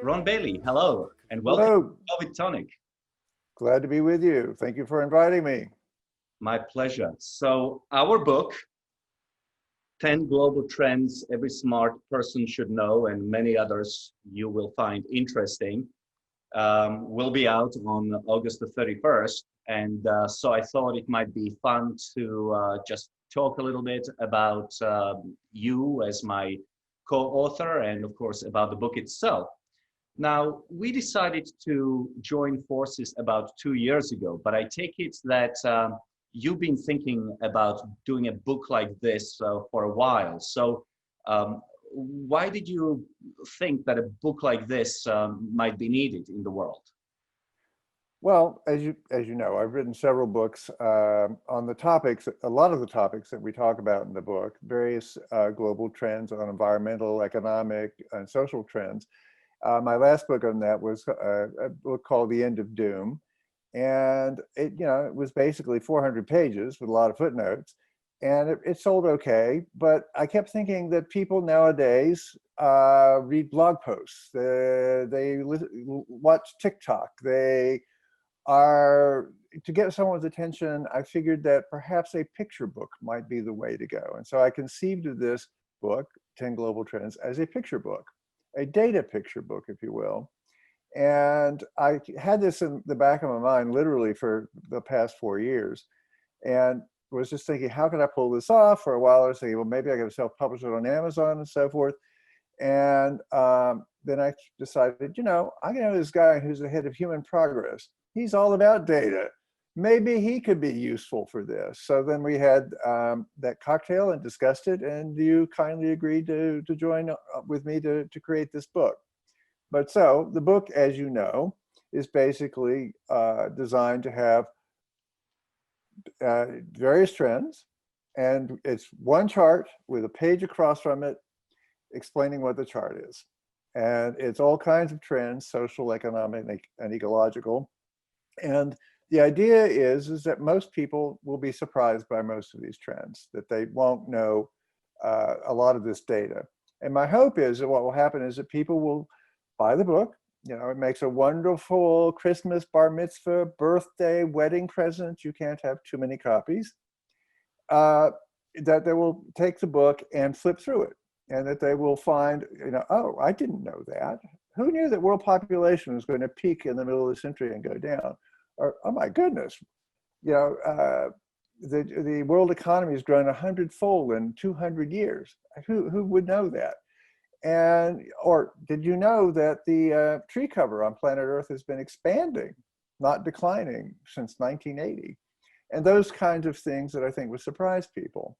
Ron Bailey, hello, and welcome Hello, to with Tonic. glad to be with you. Thank you for inviting me. My pleasure. So our book, 10 Global Trends Every Smart Person Should Know, and many others you will find interesting, will be out on August the 31st. And so I thought it might be fun to just talk a little bit about you as my co-author and of course about the book itself. Now, we decided to join forces about 2 years ago, but I take it that you've been thinking about doing a book like this for a while. So why did you think that a book like this might be needed in the world? Well, as you know, I've written several books on the topics, a lot of the topics that we talk about in the book, various global trends on environmental, economic, and social trends. My last book on that was a book called The End of Doom. And it was basically 400 pages with a lot of footnotes. And it sold okay, but I kept thinking that people nowadays read blog posts, they watch TikTok, they are, to get someone's attention, I figured that perhaps a picture book might be the way to go. And so I conceived of this book, 10 Global Trends, as a picture book, a data picture book, if you will. And I had this in the back of my mind literally for the past 4 years, and was just thinking, how can I pull this off? For a while I was thinking, well, maybe I could self-publish it on Amazon and so forth. And then I decided, I know this guy who's the head of Human Progress. He's all about data. Maybe he could be useful for this. So then we had that cocktail and discussed it, and you kindly agreed to join with me to create this book. But so the book, as you know, is basically designed to have various trends, and it's one chart with a page across from it explaining what the chart is. And it's all kinds of trends, social, economic, and ecological. And the idea is that most people will be surprised by most of these trends, that they won't know a lot of this data. And my hope is that what will happen is that people will buy the book. It makes a wonderful Christmas, bar mitzvah, birthday, wedding present. You can't have too many copies. That they will take the book and flip through it, and that they will find, oh, I didn't know that. Who knew that world population was going to peak in the middle of the century and go down? Or, oh my goodness, the world economy has grown 100-fold in 200 years. Who would know that? Or did you know that the tree cover on planet Earth has been expanding, not declining, since 1980? And those kinds of things that I think would surprise people.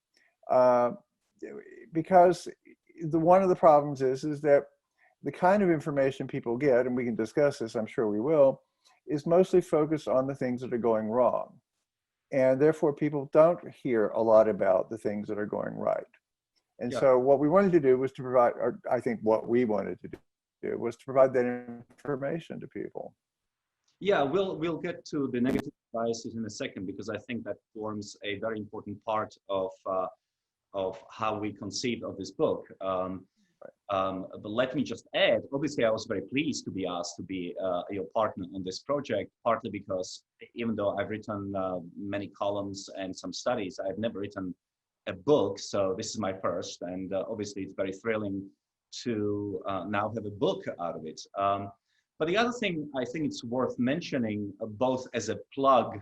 Because one of the problems is that the kind of information people get, and we can discuss this, I'm sure we will, is mostly focused on the things that are going wrong. And therefore people don't hear a lot about the things that are going right. And so what we wanted to do was to provide, or I think what we wanted to do was to provide that information to people. Yeah, we'll get to the negative biases in a second, because I think that forms a very important part of how we conceived of this book. But let me just add, obviously I was very pleased to be asked to be your partner on this project, partly because even though I've written many columns and some studies, I've never written a book. So this is my first, and obviously it's very thrilling to now have a book out of it. But the other thing I think it's worth mentioning, both as a plug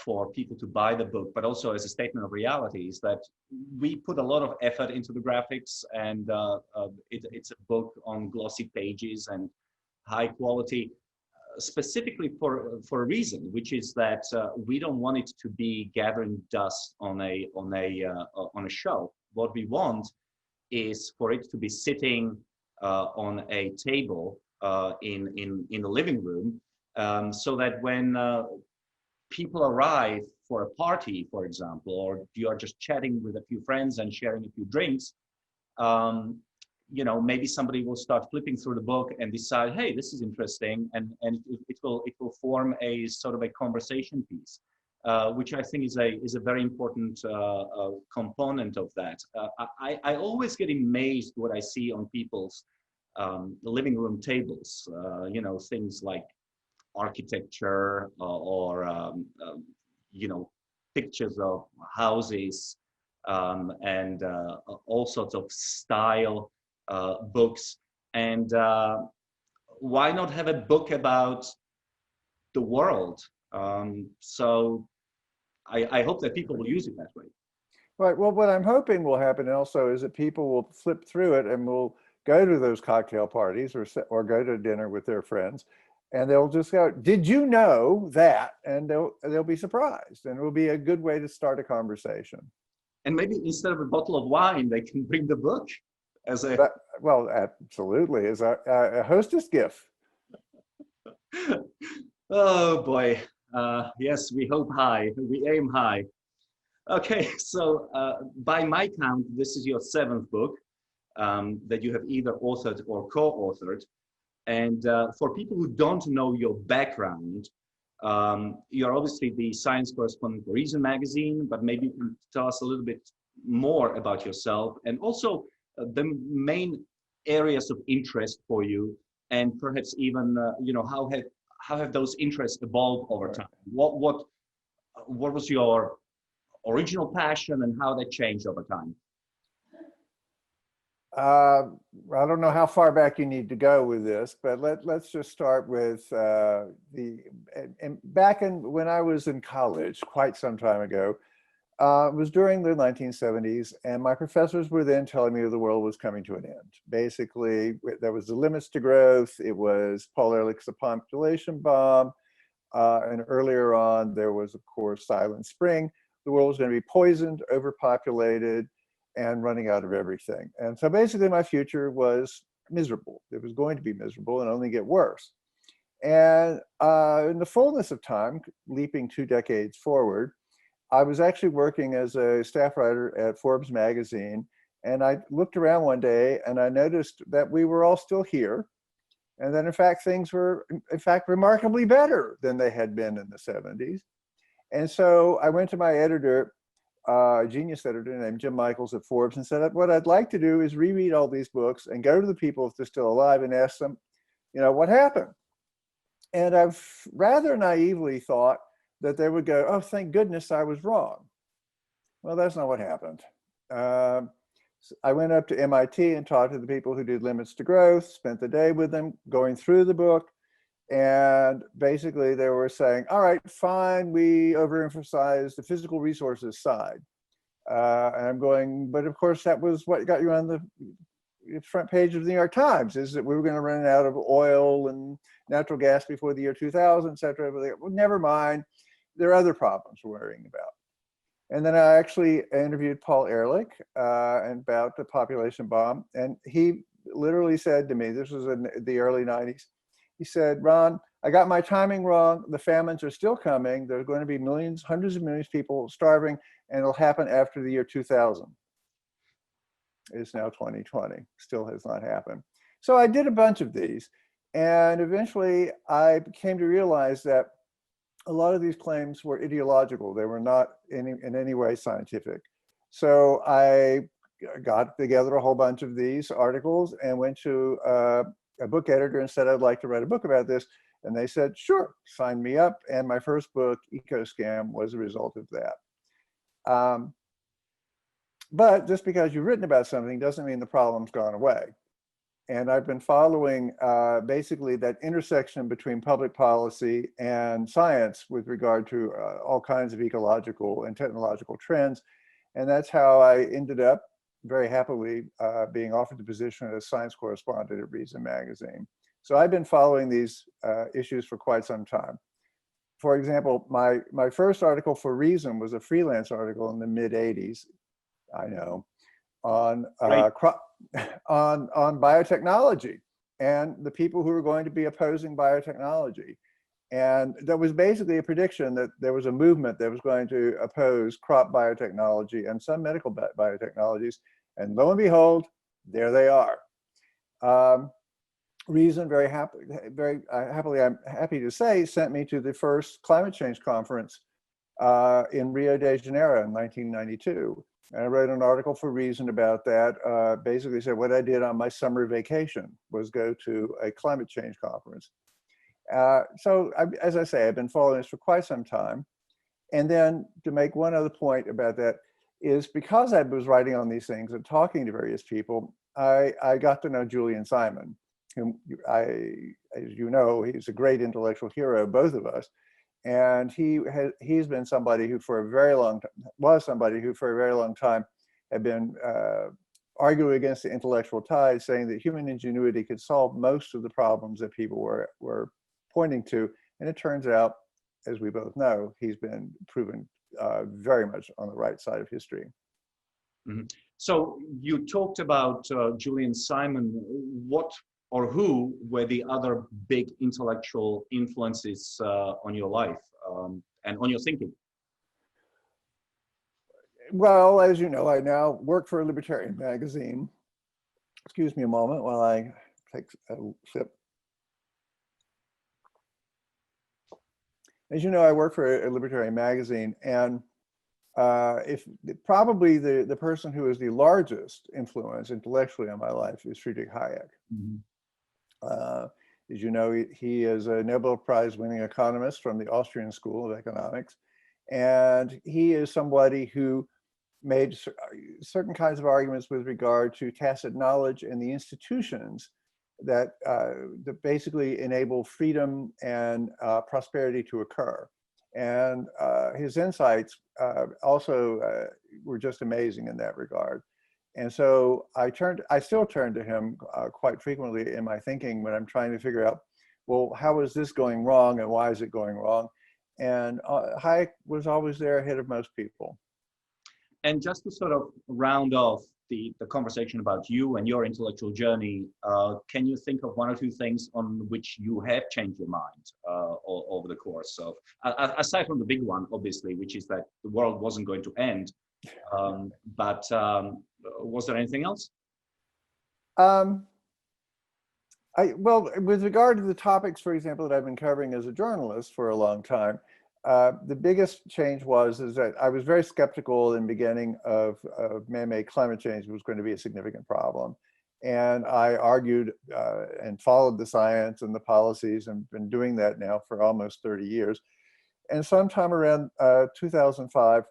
for people to buy the book, but also as a statement of reality, is that we put a lot of effort into the graphics, and it's a book on glossy pages and high quality, specifically for a reason, which is that we don't want it to be gathering dust on a shelf. What we want is for it to be sitting on a table in the living room, so that when people arrive for a party, for example, or you are just chatting with a few friends and sharing a few drinks, maybe somebody will start flipping through the book and decide, hey, this is interesting, and it will form a sort of a conversation piece, which I think is a very important component of that. I always get amazed what I see on people's living room tables, you know, things like architecture you know, pictures of houses and all sorts of style books. And why not have a book about the world? So I hope that people will use it that way. Right. Well, what I'm hoping will happen also is that people will flip through it and will go to those cocktail parties or go to dinner with their friends, and they'll just go, "Did you know that?" And they'll be surprised, and it will be a good way to start a conversation. And maybe instead of a bottle of wine, they can bring the book as a. Well, absolutely, as a hostess gift. Oh boy. Yes, we hope high. We aim high. Okay, so by my count, this is your 7th book that you have either authored or co-authored. And for people who don't know your background, you're obviously the science correspondent for Reason magazine, but maybe you can tell us a little bit more about yourself and also the main areas of interest for you, and perhaps even you know, how have those interests evolved over time? What was your original passion and how that changed over time? I don't know how far back you need to go with this, but let's just start with back when I was in college, quite some time ago. It was during the 1970s, and my professors were then telling me the world was coming to an end. Basically, there was the limits to growth. It was Paul Ehrlich's The Population Bomb, and earlier on there was, of course, Silent Spring. The world was going to be poisoned, overpopulated, and running out of everything. And so basically my future was miserable. It was going to be miserable and only get worse. And in the fullness of time, leaping 2 decades forward, I was actually working as a staff writer at Forbes magazine. And I looked around one day and I noticed that we were all still here. And that in fact, things were in fact remarkably better than they had been in the 70s. And so I went to my editor, a genius editor named Jim Michaels at Forbes, and said, what I'd like to do is reread all these books and go to the people if they're still alive and ask them, you know, what happened? And I've rather naively thought that they would go, oh, thank goodness I was wrong. Well, that's not what happened. I went up to MIT and talked to the people who did Limits to Growth, spent the day with them going through the book. And basically they were saying, all right, fine, we overemphasize the physical resources side. And I'm going, but of course that was what got you on the front page of the New York Times, is that we were going to run out of oil and natural gas before the year 2000, et cetera. Well, never mind, there are other problems we're worrying about. And then I actually interviewed Paul Ehrlich about the population bomb. And he literally said to me, this was in the early 90s, he said, Ron, I got my timing wrong. The famines are still coming. There's going to be millions, hundreds of millions of people starving, and it'll happen after the year 2000. It's now 2020, still has not happened. So I did a bunch of these, and eventually I came to realize that a lot of these claims were ideological. They were not in any way scientific. So I got together a whole bunch of these articles and went to a book editor and said, I'd like to write a book about this. And they said, sure, sign me up. And my first book, Eco Scam, was a result of that. But just because you've written about something doesn't mean the problem's gone away. And I've been following basically that intersection between public policy and science with regard to all kinds of ecological and technological trends. And that's how I ended up very happily being offered the position as science correspondent at Reason magazine. So I've been following these issues for quite some time. For example, my first article for Reason was a freelance article in the mid 80s, I know, on biotechnology and the people who were going to be opposing biotechnology. And that was basically a prediction that there was a movement that was going to oppose crop biotechnology and some medical biotechnologies. And lo and behold, there they are. Reason very happily, I'm happy to say, sent me to the first climate change conference in Rio de Janeiro in 1992. And I wrote an article for Reason about that. Basically said what I did on my summer vacation was go to a climate change conference. As I say, I've been following this for quite some time. And then to make one other point about that is because I was writing on these things and talking to various people, I got to know Julian Simon, whom as you know, he's a great intellectual hero, both of us. And he's been somebody who for a very long time had been arguing against the intellectual tide, saying that human ingenuity could solve most of the problems that people were pointing to. And it turns out, as we both know, he's been proven very much on the right side of history. Mm-hmm. So you talked about Julian Simon. What or who were the other big intellectual influences on your life and on your thinking? Well, as you know, I now work for a libertarian magazine. Excuse me a moment while I take a sip. As you know, I work for a libertarian magazine, and probably the person who is the largest influence intellectually on my life is Friedrich Hayek. Mm-hmm. As you know, he is a Nobel Prize winning economist from the Austrian School of Economics. And he is somebody who made certain kinds of arguments with regard to tacit knowledge and the institutions that basically enable freedom and prosperity to occur. And his insights also were just amazing in that regard. And so I still turn to him quite frequently in my thinking when I'm trying to figure out, well, how is this going wrong and why is it going wrong? And Hayek was always there ahead of most people. And just to sort of round off the conversation about you and your intellectual journey, can you think of one or two things on which you have changed your mind over the course of, aside from the big one, obviously, which is that the world wasn't going to end, but was there anything else? Well, with regard to the topics, for example, that I've been covering as a journalist for a long time, the biggest change is that I was very skeptical in the beginning of man-made climate change was going to be a significant problem. And I argued and followed the science and the policies and been doing that now for almost 30 years. And sometime around 2005,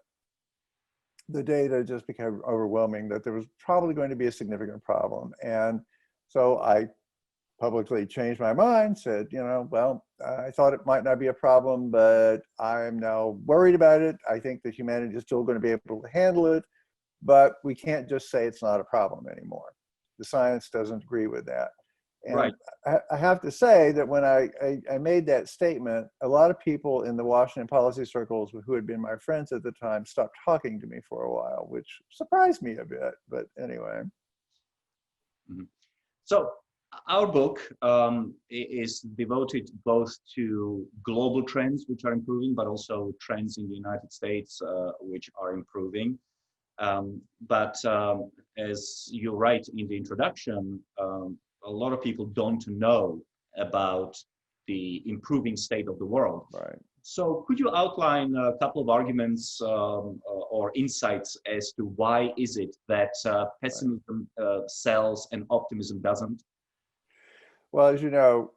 the data just became overwhelming that there was probably going to be a significant problem. And so I publicly changed my mind, said, well, I thought it might not be a problem, but I'm now worried about it. I think that humanity is still going to be able to handle it, but we can't just say it's not a problem anymore. The science doesn't agree with that. And right. I have to say that when I made that statement, a lot of people in the Washington policy circles who had been my friends at the time stopped talking to me for a while, which surprised me a bit, but anyway. Mm-hmm. So our book is devoted both to global trends, which are improving, but also trends in the United States, which are improving. But as you write in the introduction, a lot of people don't know about the improving state of the world. Right. So could you outline a couple of arguments or insights as to why is it that pessimism sells and optimism doesn't? Well, as you know,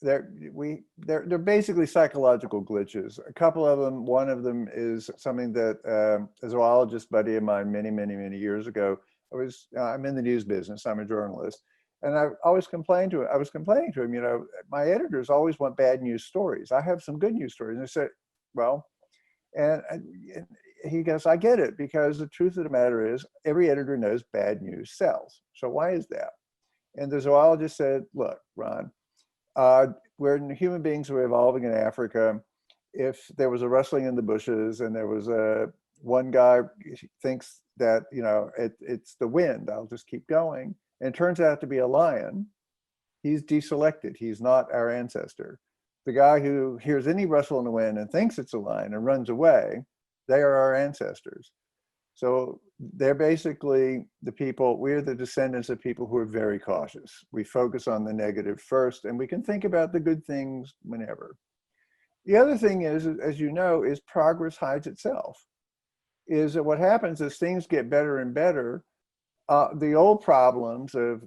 they're basically psychological glitches. A couple of them, one of them is something that a zoologist buddy of mine many years ago, I'm in the news business, I'm a journalist, and I was complaining to him, my editors always want bad news stories. I have some good news stories. And I said, well, and he goes, I get it, because the truth of the matter is every editor knows bad news sells. So why is that? And the zoologist said, look, Ron, we're human beings who are evolving in Africa. If there was a rustling in the bushes and there was one guy thinks that, it's the wind, I'll just keep going. And it turns out to be a lion. He's deselected. He's not our ancestor. The guy who hears any rustle in the wind and thinks it's a lion and runs away, they are our ancestors. So they're basically the people, we're the descendants of people who are very cautious. We focus on the negative first, and we can think about the good things whenever. The other thing is, as you know, is progress hides itself. is that what happens is things get better and better. The old problems of,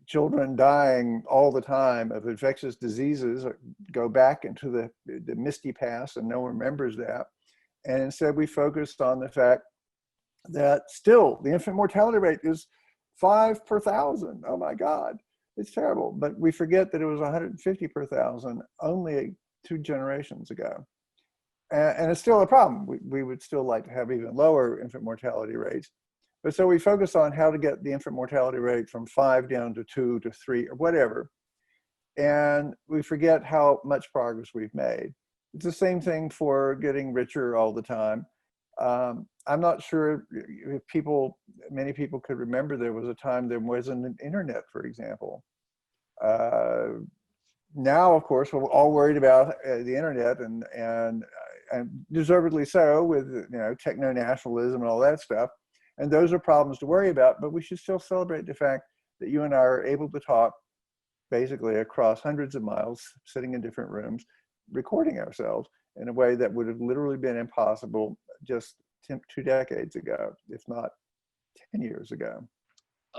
children dying all the time of infectious diseases go back into the misty past, and no one remembers that. And instead we focused on the fact that still the infant mortality rate is 5 per thousand. Oh my God, it's terrible. But we forget that it was 150 per thousand only 2 generations ago. And it's still a problem. We would still like to have even lower infant mortality rates. But so we focus on how to get the infant mortality rate from 5 down to 2 to 3 or whatever. And we forget how much progress we've made. It's the same thing for getting richer all the time. I'm not sure if many people could remember there was a time there wasn't an internet, for example. Now, of course, we're all worried about the internet, and deservedly so, with techno-nationalism and all that stuff. And those are problems to worry about, but we should still celebrate the fact that you and I are able to talk basically across hundreds of miles, sitting in different rooms, recording ourselves in a way that would have literally been impossible just 2 decades ago, if not 10 years ago.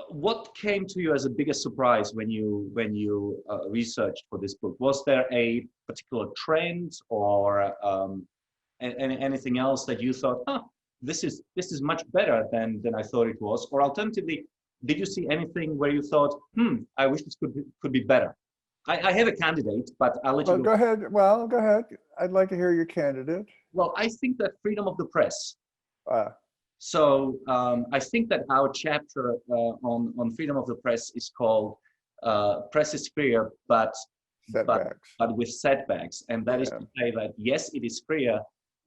What came to you as a biggest surprise when you researched for this book? Was there a particular trend or anything else that you thought, this is much better than I thought it was? Or alternatively, did you see anything where you thought, I wish this could be better? I have a candidate, but I'll let you go. Go ahead. Well, go ahead. I'd like to hear your candidate. Well, I think that freedom of the press. So I think that our chapter on freedom of the press is called Press is Freer, but with setbacks. And that is to say that, yes, it is freer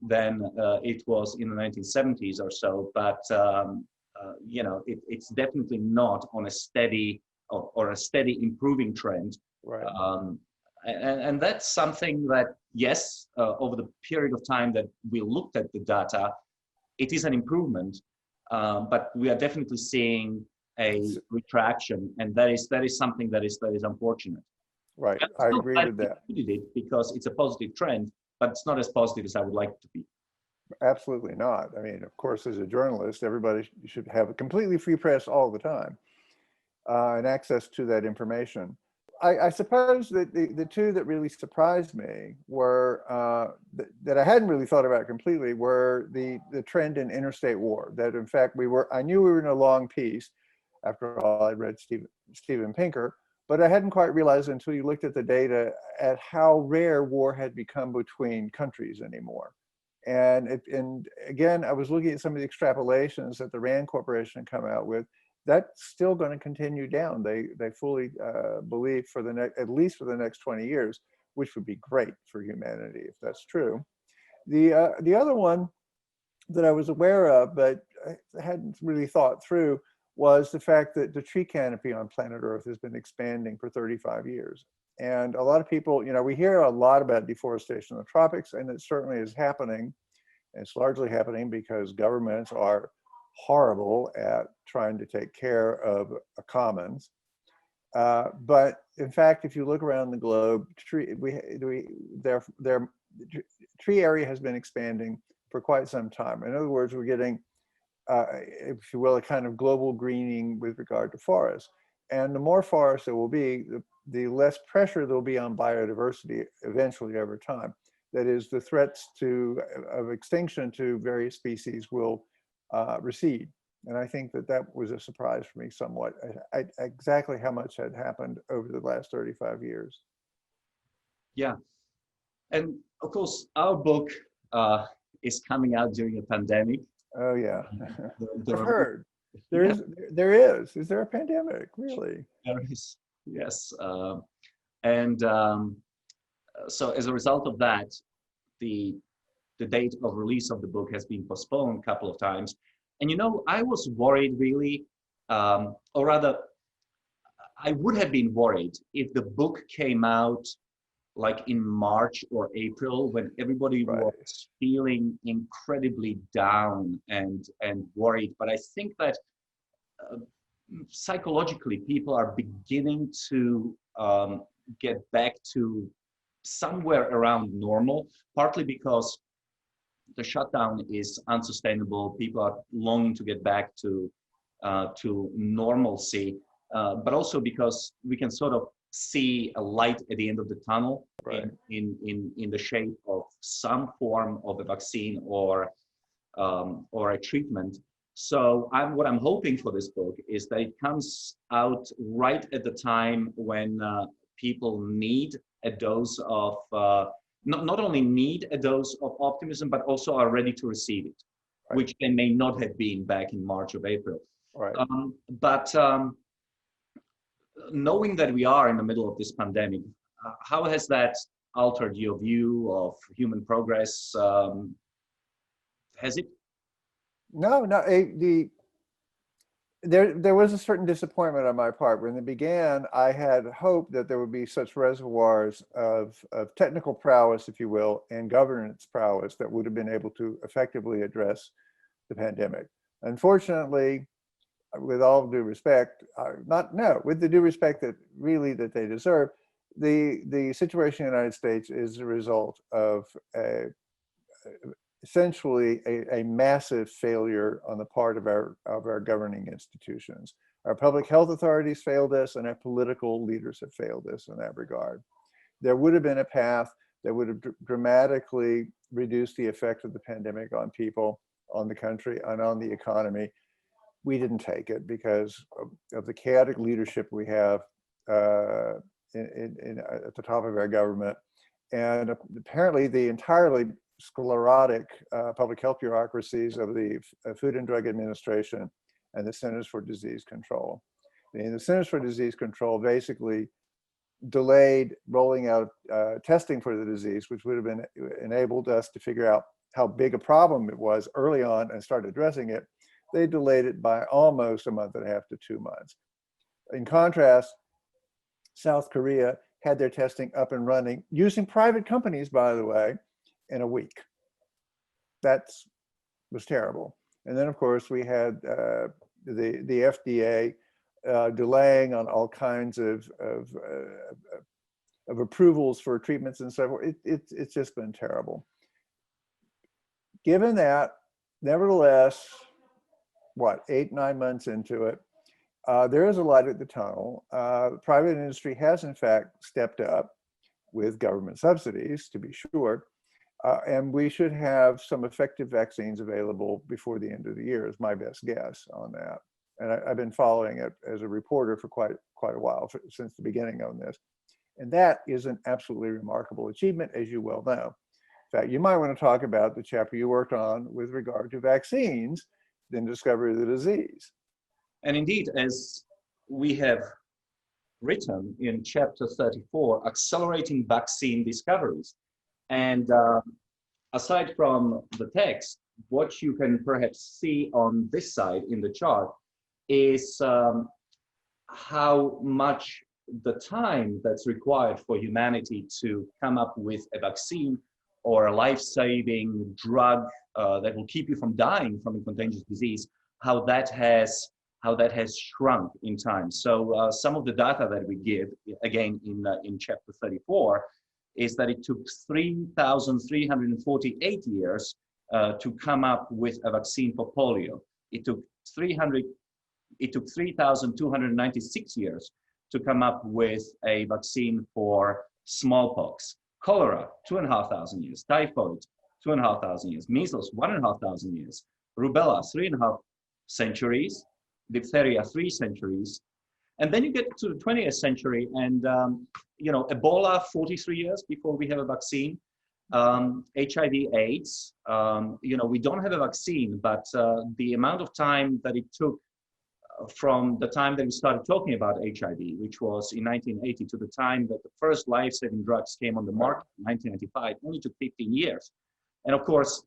than it was in the 1970s or so, but it's definitely not on a steady or a steady improving trend. Right. And that's something that, yes, over the period of time that we looked at the data, it is an improvement, but we are definitely seeing a retraction, and that is something that is unfortunate. Right, I agree with that. Because it's a positive trend, but it's not as positive as I would like it to be. Absolutely not. I mean, of course, as a journalist, everybody should have a completely free press all the time, and access to that information. I suppose that the two that really surprised me were, that I hadn't really thought about completely, were the trend in interstate war. That in fact I knew we were in a long peace. After all, I'd read Steven Pinker, but I hadn't quite realized until you looked at the data at how rare war had become between countries anymore. And again, I was looking at some of the extrapolations that the Rand Corporation had come out with. That's still going to continue down. They fully believe at least for the next 20 years, which would be great for humanity if that's true. The other one that I was aware of, but I hadn't really thought through, was the fact that the tree canopy on planet Earth has been expanding for 35 years. And a lot of people, we hear a lot about deforestation in the tropics, and it certainly is happening. It's largely happening because governments are horrible at trying to take care of commons. But in fact, if you look around the globe, their tree area has been expanding for quite some time. In other words, we're getting, if you will, a kind of global greening with regard to forests. And the more forests there will be, the less pressure there will be on biodiversity eventually over time. That is, the threats of extinction to various species will recede. And I think that was a surprise for me somewhat, exactly how much had happened over the last 35 years. Yeah. And of course, our book is coming out during a pandemic. Oh yeah, I've heard. There is. Is there a pandemic, really? There is, yes. So as a result of that, the date of release of the book has been postponed a couple of times. And I was worried really, or rather, I would have been worried if the book came out like in March or April, when everybody was feeling incredibly down and worried. But I think that psychologically, people are beginning to get back to somewhere around normal, partly because the shutdown is unsustainable. People are longing to get back to normalcy, but also because we can sort of see a light at the end of the tunnel, Right. in the shape of some form of a vaccine or a treatment. So what I'm hoping for this book is that it comes out right at the time when people need a dose of, not only need a dose of optimism, but also are ready to receive it, Right. which they may not have been back in March or April. Right. But knowing that we are in the middle of this pandemic, how has that altered your view of human progress? Has it? No, no. There was a certain disappointment on my part. When it began, I had hoped that there would be such reservoirs of technical prowess, if you will, and governance prowess that would have been able to effectively address the pandemic. Unfortunately, with all due respect, with the due respect that they deserve, the situation in the United States is a result of essentially a massive failure on the part of our governing institutions. Our public health authorities failed us, and our political leaders have failed us in that regard. There would have been a path that would have dramatically reduced the effect of the pandemic on people, on the country, and on the economy. We didn't take it because of the chaotic leadership we have at the top of our government. And apparently the entirely sclerotic public health bureaucracies of the Food and Drug Administration and the Centers for Disease Control. And the Centers for Disease Control basically delayed rolling out testing for the disease, which would have enabled us to figure out how big a problem it was early on and start addressing it. They delayed it by almost a month and a half to 2 months. In contrast, South Korea had their testing up and running using private companies, by the way, in a week. That was terrible. And then, of course, we had the FDA delaying on all kinds of approvals for treatments and so forth. It's just been terrible. Given that, nevertheless, 8-9 months into it, there is a light at the tunnel. Private industry has, in fact, stepped up with government subsidies, to be sure, and we should have some effective vaccines available before the end of the year, is my best guess on that. And I've been following it as a reporter for quite a while, since the beginning on this. And that is an absolutely remarkable achievement, as you well know. In fact, you might want to talk about the chapter you worked on with regard to vaccines, then discovery of the disease. And indeed, as we have written in chapter 34, accelerating vaccine discoveries. And aside from the text, what you can perhaps see on this side in the chart is how much the time that's required for humanity to come up with a vaccine or a life-saving drug that will keep you from dying from a contagious disease, how that has shrunk in time. So some of the data that we give, again, in chapter 34, is that it took 3,348 years to come up with a vaccine for polio. It took 3,296 years to come up with a vaccine for smallpox. Cholera, 2,500 years. Typhoid, 2,500 years. Measles, 1,500 years. Rubella, 3.5 centuries. Diphtheria, 3 centuries. And then you get to the 20th century and, Ebola, 43 years before we have a vaccine. HIV, AIDS, we don't have a vaccine, but the amount of time that it took from the time that we started talking about HIV, which was in 1980, to the time that the first life-saving drugs came on the market in 1995, only took 15 years. And of course,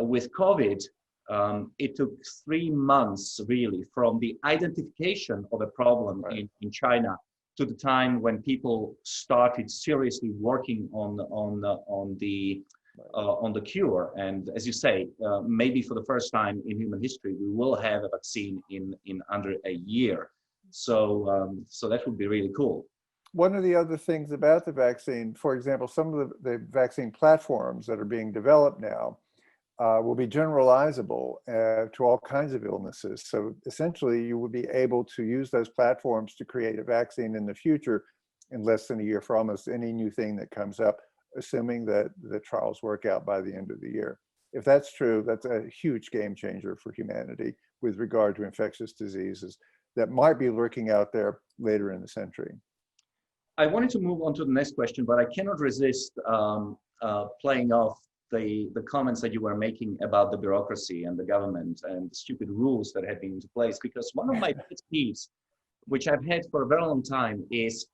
with COVID, it took 3 months really from the identification of a problem in China to the time when people started seriously working on the cure. And as you say, maybe for the first time in human history, we will have a vaccine in under a year. So that would be really cool. One of the other things about the vaccine, for example, some of the vaccine platforms that are being developed now will be generalizable to all kinds of illnesses. So essentially, you will be able to use those platforms to create a vaccine in the future in less than a year for almost any new thing that comes up, assuming that the trials work out by the end of the year. If that's true, that's a huge game changer for humanity with regard to infectious diseases that might be lurking out there later in the century. I wanted to move on to the next question, but I cannot resist playing off the comments that you were making about the bureaucracy and the government and the stupid rules that have been into place, because one of my pet peeves, which I've had for a very long time, is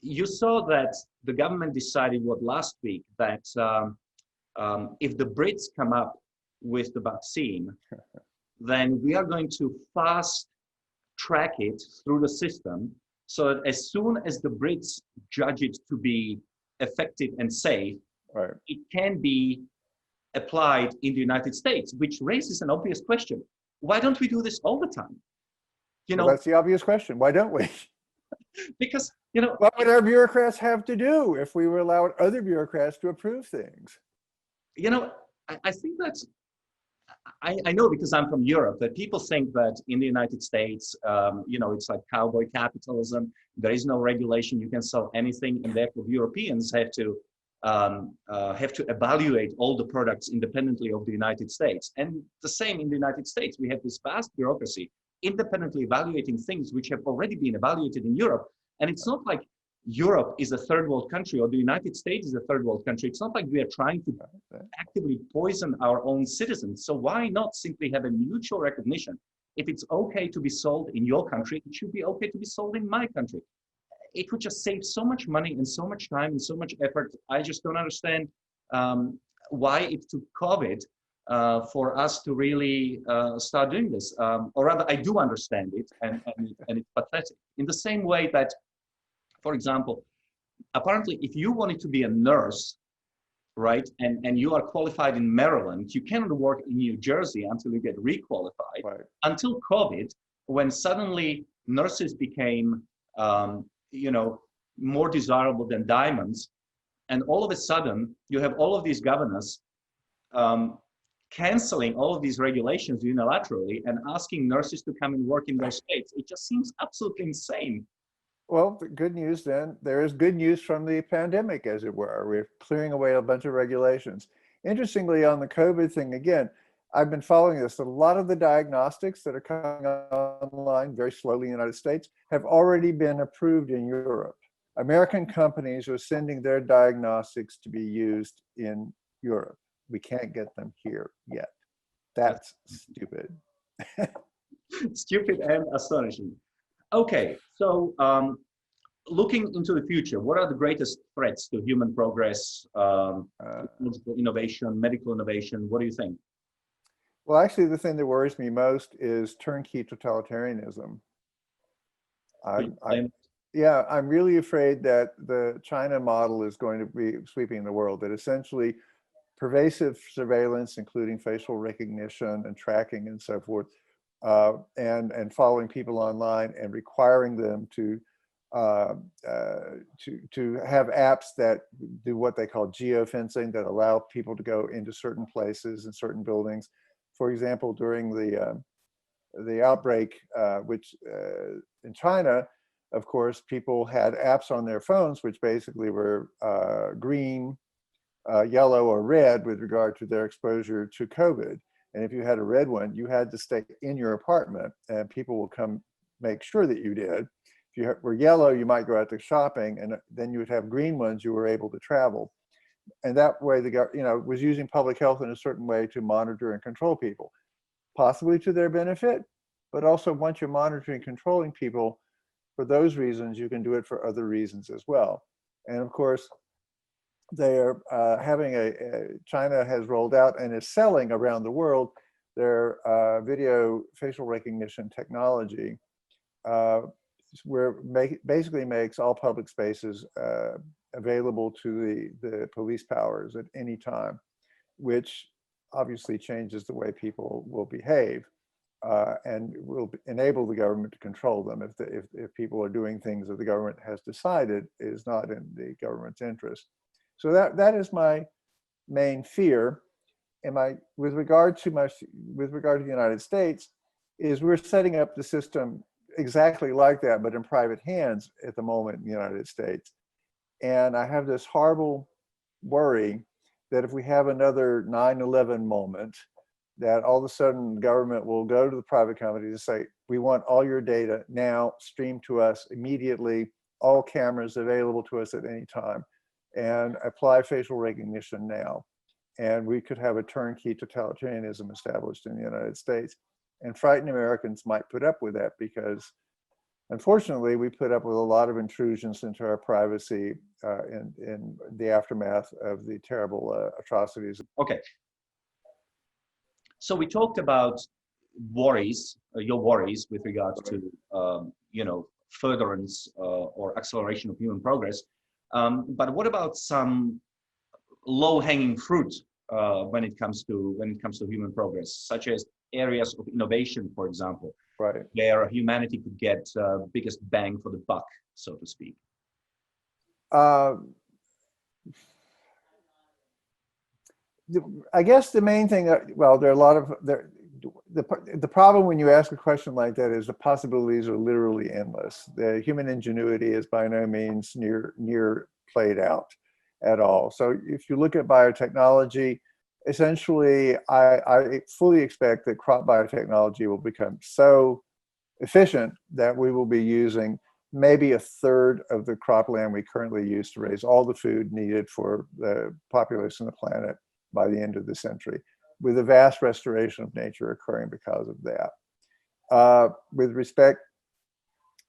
you saw that the government decided last week that if the Brits come up with the vaccine, then we are going to fast track it through the system so that as soon as the Brits judge it to be effective and safe, right, it can be applied in the United States, which raises an obvious question. Why don't we do this all the time? You know, well, that's the obvious question. Why don't we? Because, you know, what would our bureaucrats have to do if we were allowed other bureaucrats to approve things? You know, I think that's, I know because I'm from Europe that people think that in the United States, you know, it's like cowboy capitalism. There is no regulation. You can sell anything, and therefore Europeans have to evaluate all the products independently of the United States. And the same in the United States, we have this vast bureaucracy independently evaluating things which have already been evaluated in Europe. And it's not like Europe is a third world country or the United States is a third world country. It's not like we are trying to actively poison our own citizens. So why not simply have a mutual recognition? If it's okay to be sold in your country, it should be okay to be sold in my country. It would just save so much money and so much time and so much effort. I just don't understand why it took COVID for us to really start doing this. Or rather, I do understand it, and it's pathetic. In the same way that, for example, apparently, if you wanted to be a nurse, right, and you are qualified in Maryland, you cannot work in New Jersey until you get requalified. Right. Until COVID, when suddenly nurses became, you know, more desirable than diamonds, and all of a sudden you have all of these governors canceling all of these regulations unilaterally and asking nurses to come and work in those states. It just seems absolutely insane. Well, the good news then, there is good news from the pandemic, as it were. We're clearing away a bunch of regulations. Interestingly, on the COVID thing, again, I've been following this. A lot of the diagnostics that are coming online very slowly in the United States have already been approved in Europe. American companies are sending their diagnostics to be used in Europe. We can't get them here yet. That's stupid. Stupid and astonishing. Okay, so looking into the future, what are the greatest threats to human progress, technological innovation, medical innovation? What do you think? Well, actually, the thing that worries me most is turnkey totalitarianism. Yeah, I'm really afraid that the China model is going to be sweeping the world, that essentially pervasive surveillance, including facial recognition and tracking and so forth, and following people online and requiring them to have apps that do what they call geofencing, that allow people to go into certain places and certain buildings. For example, during the outbreak, which in China, of course, people had apps on their phones which basically were green, yellow, or red with regard to their exposure to COVID. And if you had a red one, you had to stay in your apartment, and people will come make sure that you did. If you were yellow, you might go out to shopping, and then you would have green ones, you were able to travel. And that way, the government, was using public health in a certain way to monitor and control people, possibly to their benefit, but also once you're monitoring and controlling people for those reasons, you can do it for other reasons as well. And of course, they are China has rolled out and is selling around the world their video facial recognition technology, where basically makes all public spaces available to the police powers at any time, which obviously changes the way people will behave and will enable the government to control them if people are doing things that the government has decided is not in the government's interest. So that is my main fear, with regard to the United States, is we're setting up the system exactly like that, but in private hands at the moment in the United States. And I have this horrible worry that if we have another 9/11 moment, that all of a sudden government will go to the private company and say, we want all your data now streamed to us immediately, all cameras available to us at any time, and apply facial recognition now. And we could have a turnkey totalitarianism established in the United States. And frightened Americans might put up with that because, unfortunately, we put up with a lot of intrusions into our privacy in the aftermath of the terrible atrocities. Okay. So we talked about worries, your worries with regards to, furtherance or acceleration of human progress. But what about some low-hanging fruit when it comes to human progress, such as areas of innovation, for example, right, where humanity could get biggest bang for the buck, so to speak? I guess the main thing, well, there are a lot of, the problem when you ask a question like that is the possibilities are literally endless. The human ingenuity is by no means near played out at all. So if you look at biotechnology, essentially, I fully expect that crop biotechnology will become so efficient that we will be using maybe a third of the cropland we currently use to raise all the food needed for the population of the planet by the end of the century, with a vast restoration of nature occurring because of that. With respect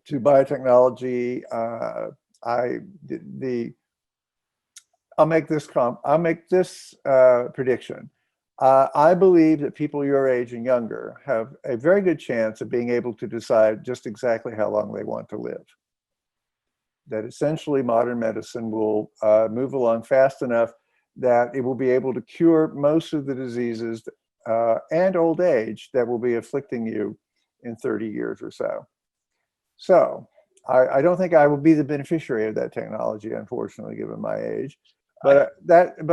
to biotechnology, I'll make this prediction. I believe that people your age and younger have a very good chance of being able to decide just exactly how long they want to live. That essentially modern medicine will move along fast enough that it will be able to cure most of the diseases and old age that will be afflicting you in 30 years or so. So I don't think I will be the beneficiary of that technology, unfortunately, given my age. But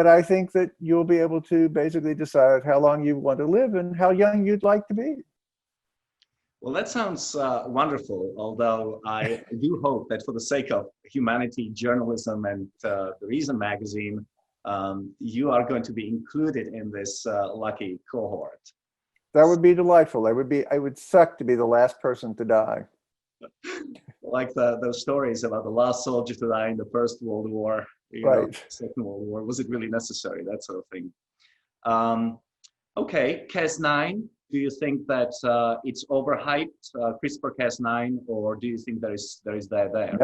I think that you'll be able to basically decide how long you want to live and how young you'd like to be. Well, that sounds wonderful, although I do hope that for the sake of humanity, journalism, and the Reason magazine, you are going to be included in this lucky cohort. That would be delightful. I would suck to be the last person to die. Like those stories about the last soldier to die in the First World War, right. Second World War. Was it really necessary? That sort of thing. Okay, Cas9. Do you think that it's overhyped, CRISPR-Cas9, or do you think there is that there?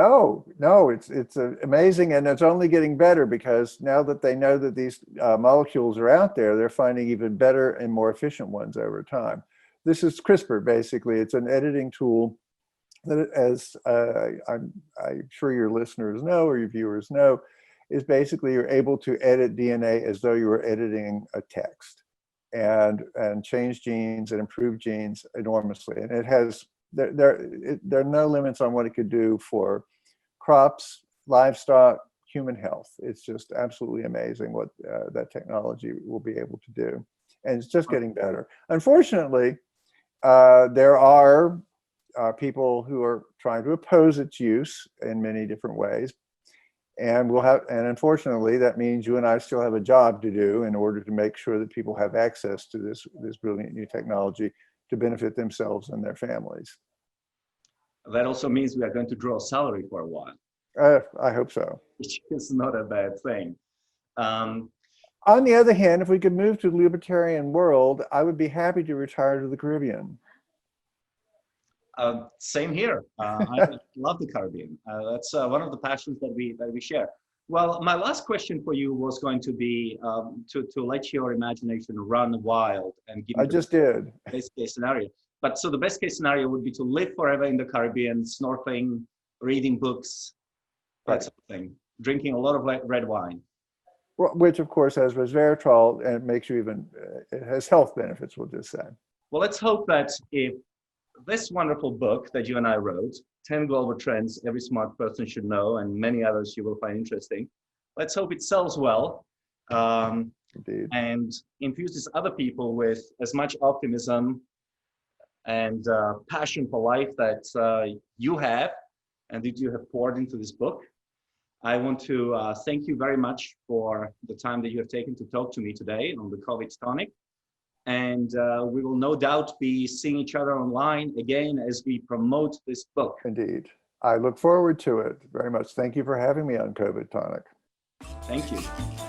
No, it's amazing, and it's only getting better because now that they know that these molecules are out there, they're finding even better and more efficient ones over time. This is CRISPR, basically. It's an editing tool that, as I'm sure your listeners know or your viewers know, is basically you're able to edit DNA as though you were editing a text. And change genes and improve genes enormously. And it has, there are no limits on what it could do for crops, livestock, human health. It's just absolutely amazing what that technology will be able to do. And it's just getting better. Unfortunately, there are people who are trying to oppose its use in many different ways. And unfortunately, that means you and I still have a job to do in order to make sure that people have access to this brilliant new technology to benefit themselves and their families. That also means we are going to draw a salary for a while. I hope so. Which is not a bad thing. On the other hand, if we could move to the libertarian world, I would be happy to retire to the Caribbean. Same here. I love the Caribbean. That's one of the passions that we share. Well, my last question for you was going to be to let your imagination run wild and give. I just did. Best case scenario. But so the best case scenario would be to live forever in the Caribbean, snorkeling, reading books, that sort of thing, drinking a lot of red wine. Which of course has resveratrol and it makes you even, it has health benefits, we'll just say. Well, let's hope that if this wonderful book that you and I wrote, 10 Global Trends Every Smart Person Should Know, and many others you will find interesting, let's hope it sells well. Indeed. and infuses other people with as much optimism and passion for life that you have and that you have poured into this book. I want to thank you very much for the time that you have taken to talk to me today on the COVID Tonic. And we will no doubt be seeing each other online again as we promote this book. Indeed. I look forward to it very much. Thank you for having me on COVID Tonic. Thank you.